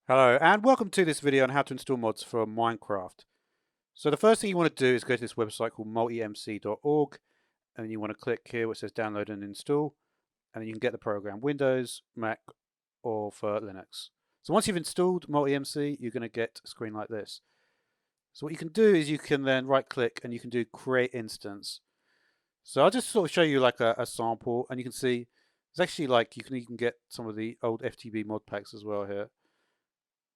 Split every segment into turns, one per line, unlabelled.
Hello and welcome to this video on how to install mods for Minecraft. So the first thing you want to do is go to this website called multimc.org and you want to click here where it says download and install, and then you can get the program Windows, Mac or for Linux. So once you've installed MultiMC, you're going to get a screen like this. So what you can do is you can then right click and you can do create instance. So I'll just sort of show you like a sample, and you can see it's actually like you can even get some of the old FTB mod packs as well here.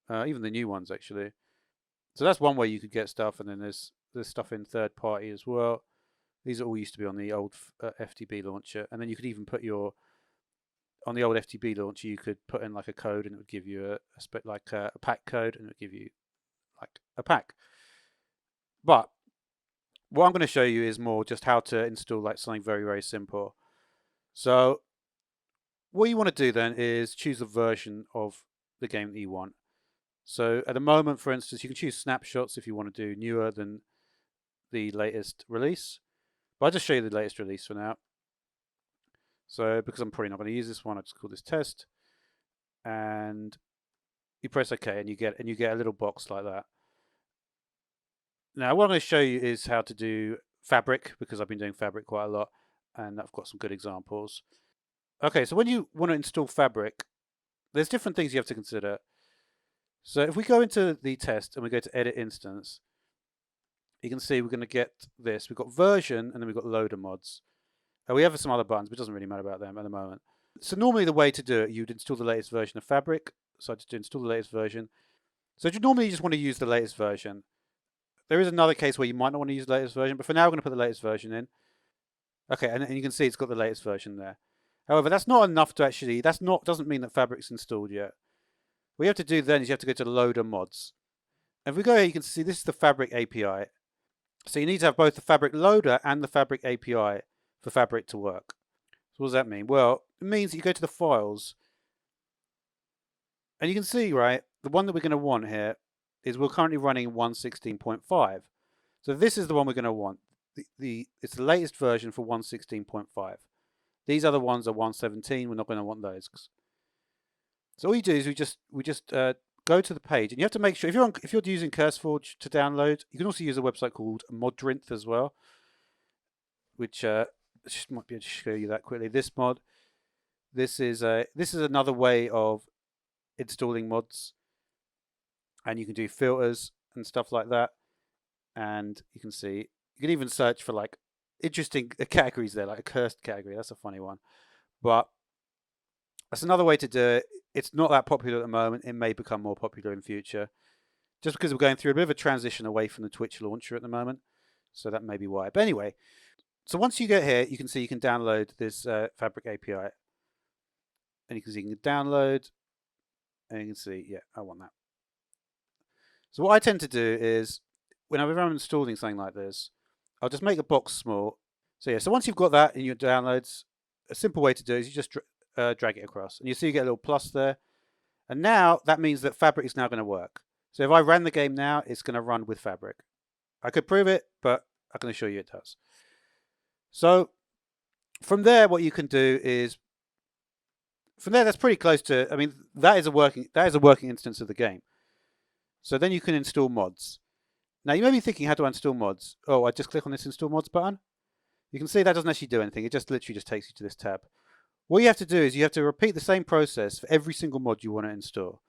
Even the new ones actually. So that's one way you could get stuff, and then there's stuff in third party as well. These all used to be on the old FTB launcher, and then you could even put on the old FTB launcher you could put in like a code, and it would give you a pack code, and it would give you like a pack. But what I'm going to show you is more just how to install like something very simple. So what you want to do then is choose a version of the game that you want. So at the moment, for instance, you can choose snapshots if you want to do newer than the latest release. But I'll just show you the latest release for now. So because I'm probably not going to use this one, I'll just call this test. And you press OK and you get a little box like that. Now what I'm going to show you is how to do Fabric, because I've been doing Fabric quite a lot and I've got some good examples. Okay, so when you want to install Fabric, there's different things you have to consider. So if we go into the test and we go to edit instance, you can see we're going to get this. We've got version and then we've got loader mods. We have some other buttons, but it doesn't really matter about them at the moment. So normally the way to do it, you'd install the latest version of Fabric. So I just install the latest version. So you normally just want to use the latest version. There is another case where you might not want to use the latest version, but for now we're going to put the latest version in. Okay, and you can see it's got the latest version there. However, that's not enough to actually, doesn't mean that Fabric's installed yet. What you have to do then is you have to go to loader mods. And if we go here, you can see this is the Fabric API. So you need to have both the Fabric loader and the Fabric API for Fabric to work. So what does that mean? Well, it means that you go to the files, and you can see, right, the one that we're going to want here is we're currently running 1.16.5. So this is the one we're going to want. It's the latest version for 1.16.5. These other ones are 1.17. We're not going to want those. So all you do is we just go to the page, and you have to make sure if you're using CurseForge to download, you can also use a website called Modrinth as well, which just might be able to show you that quickly. This mod, this is another way of installing mods, and you can do filters and stuff like that. And you can see you can even search for like interesting categories there, like a cursed category. That's a funny one, but that's another way to do it. It's not that popular at the moment. It may become more popular in future, just because we're going through a bit of a transition away from the Twitch launcher at the moment. So that may be why. But anyway, so once you get here, you can see you can download this Fabric API. And you can see you can download, and you can see, yeah, I want that. So what I tend to do is, whenever I'm installing something like this, I'll just make the box small. So yeah, so once you've got that in your downloads, a simple way to do it is you just drag it across, and you see you get a little plus there. And now that means that Fabric is now going to work. So if I ran the game now, it's going to run with Fabric. I could prove it, but I can assure you it does. So from there, what you can do is, from there, that's pretty close to, I mean, that is a working instance of the game. So then you can install mods. Now you may be thinking, how do I install mods? Oh, I just click on this install mods button. You can see that doesn't actually do anything. It just literally just takes you to this tab. What you have to do is you have to repeat the same process for every single mod you want to install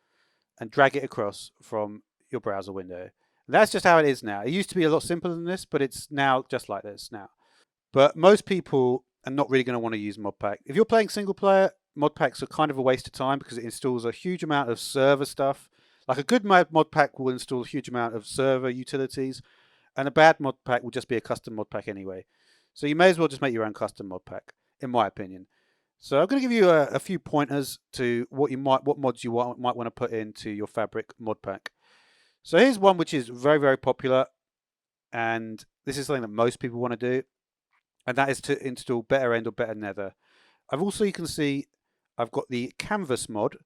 and drag it across from your browser window. And that's just how it is now. It used to be a lot simpler than this, but it's now just like this now. But most people are not really going to want to use Modpack. If you're playing single player, Modpacks are kind of a waste of time because it installs a huge amount of server stuff. Like a good Modpack will install a huge amount of server utilities, and a bad Modpack will just be a custom Modpack anyway. So you may as well just make your own custom Modpack, in my opinion. So I'm going to give you a few pointers to what mods you might want to put into your Fabric mod pack. So here's one which is very popular, and this is something that most people want to do, and that is to install Better End or Better Nether. I've also, you can see, I've got the Canvas mod.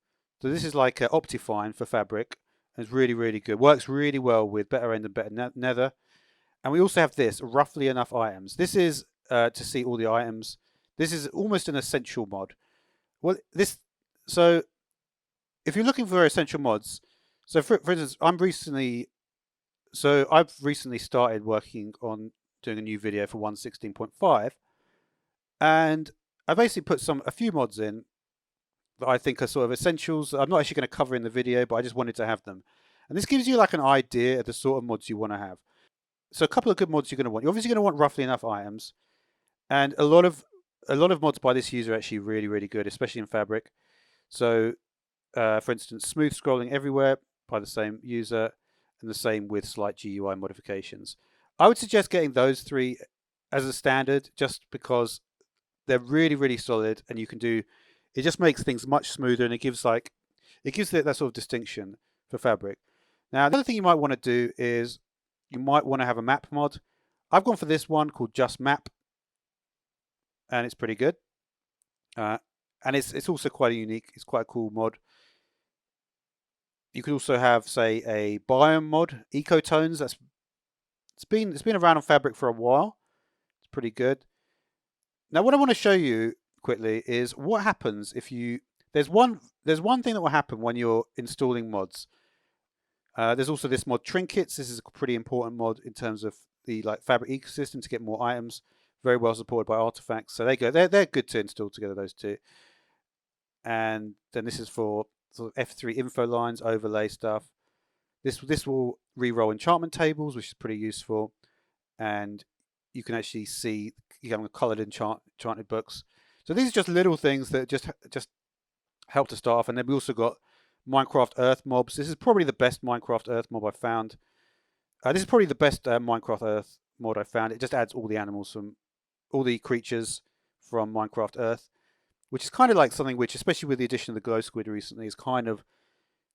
So this is like Optifine for Fabric. It's really good. Works really well with Better End and Better Nether. And we also have this, Roughly Enough Items. This is to see all the items. This is almost an essential mod. So if you're looking for essential mods, So for instance, I've recently started working on doing a new video for 1.16.5, and I basically put a few mods in that I think are sort of essentials. I'm not actually going to cover in the video, but I just wanted to have them. And this gives you like an idea of the sort of mods you want to have. So a couple of good mods you're going to want. You're obviously going to want roughly enough items, and a lot of mods by this user are actually really, really good, especially in Fabric. So, for instance, smooth scrolling everywhere by the same user, and the same with slight GUI modifications. I would suggest getting those three as a standard, just because they're really, really solid, and you can do. It just makes things much smoother, and it gives that sort of distinction for Fabric. Now, the other thing you might want to do is you might want to have a map mod. I've gone for this one called Just Map, and it's pretty good. And it's also quite unique. It's quite a cool mod. You could also have, say, a biome mod, Ecotones. It's been around on Fabric for a while. It's pretty good. Now, what I want to show you quickly is what happens if you. There's one thing that will happen when you're installing mods. There's also this mod Trinkets. This is a pretty important mod in terms of the Fabric ecosystem to get more items. Very well supported by artifacts. So they're good to install together, those two. And then this is for sort of F3 info lines, overlay stuff. This will re-roll enchantment tables, which is pretty useful. And you can actually see you have coloured enchanted books. So these are just little things that just help to start off. And then we also got Minecraft Earth mobs. This is probably the best Minecraft Earth mob I've found. This is probably the best Minecraft Earth mod I've found. It just adds all the animals from all the creatures from Minecraft Earth, which is kind of like something which, especially with the addition of the glow squid recently, is kind of,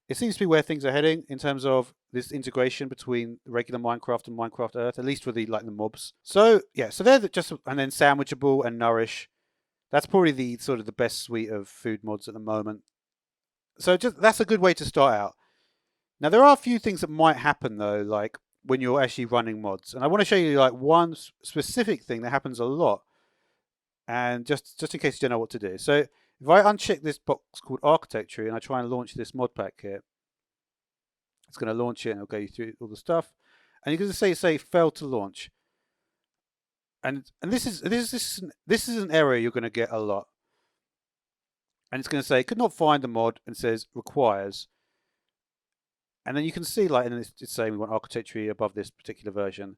it seems to be where things are heading in terms of this integration between regular Minecraft and Minecraft Earth, at least for the mobs. So yeah, so they're just, and then Sandwichable and Nourish. That's probably the sort of the best suite of food mods at the moment. So that's a good way to start out. Now there are a few things that might happen though, like when you're actually running mods, and I want to show you like one specific thing that happens a lot, and just in case you don't know what to do. So if I uncheck this box called Architecture and I try and launch this mod pack here, it's going to launch it and it'll go through all the stuff, and you're going to say failed to launch, and this is an error you're going to get a lot, and it's going to say could not find the mod and says requires. And then you can see, like, and it's saying we want architecture above this particular version.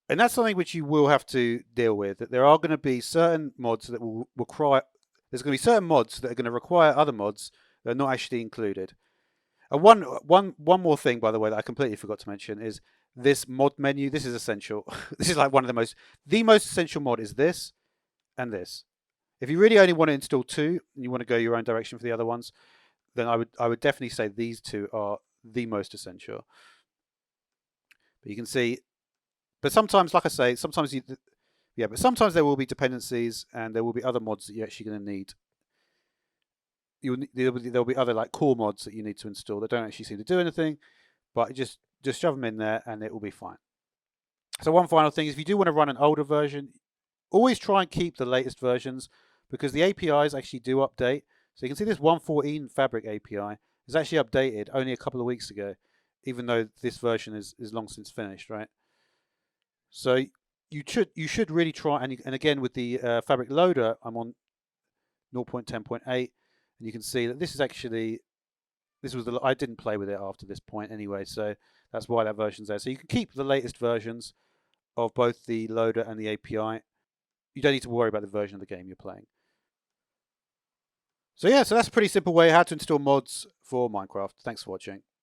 And that's something which you will have to deal with. That there are going to be certain mods that will require. There's going to be certain mods that are going to require other mods that are not actually included. And one more thing, by the way, that I completely forgot to mention is this mod menu. This is essential. This is like one of the most essential mod is this and this. If you really only want to install two and you want to go your own direction for the other ones, then I would definitely say these two are the most essential. But you can see, but sometimes, like I say, sometimes but sometimes there will be dependencies and there will be other mods that you're actually going to need. There'll be other like core mods that you need to install that don't actually seem to do anything, but just shove them in there and it will be fine. So one final thing is, if you do want to run an older version, always try and keep the latest versions, because the APIs actually do update. So you can see this 1.14 Fabric API is actually updated only a couple of weeks ago, even though this version is long since finished, right? So you should really try, and again with the Fabric loader, I'm on 0.10.8, and you can see that this is actually, I didn't play with it after this point anyway, so that's why that version's there. So you can keep the latest versions of both the loader and the API. You don't need to worry about the version of the game you're playing. So yeah, so that's a pretty simple way how to install mods for Minecraft. Thanks for watching.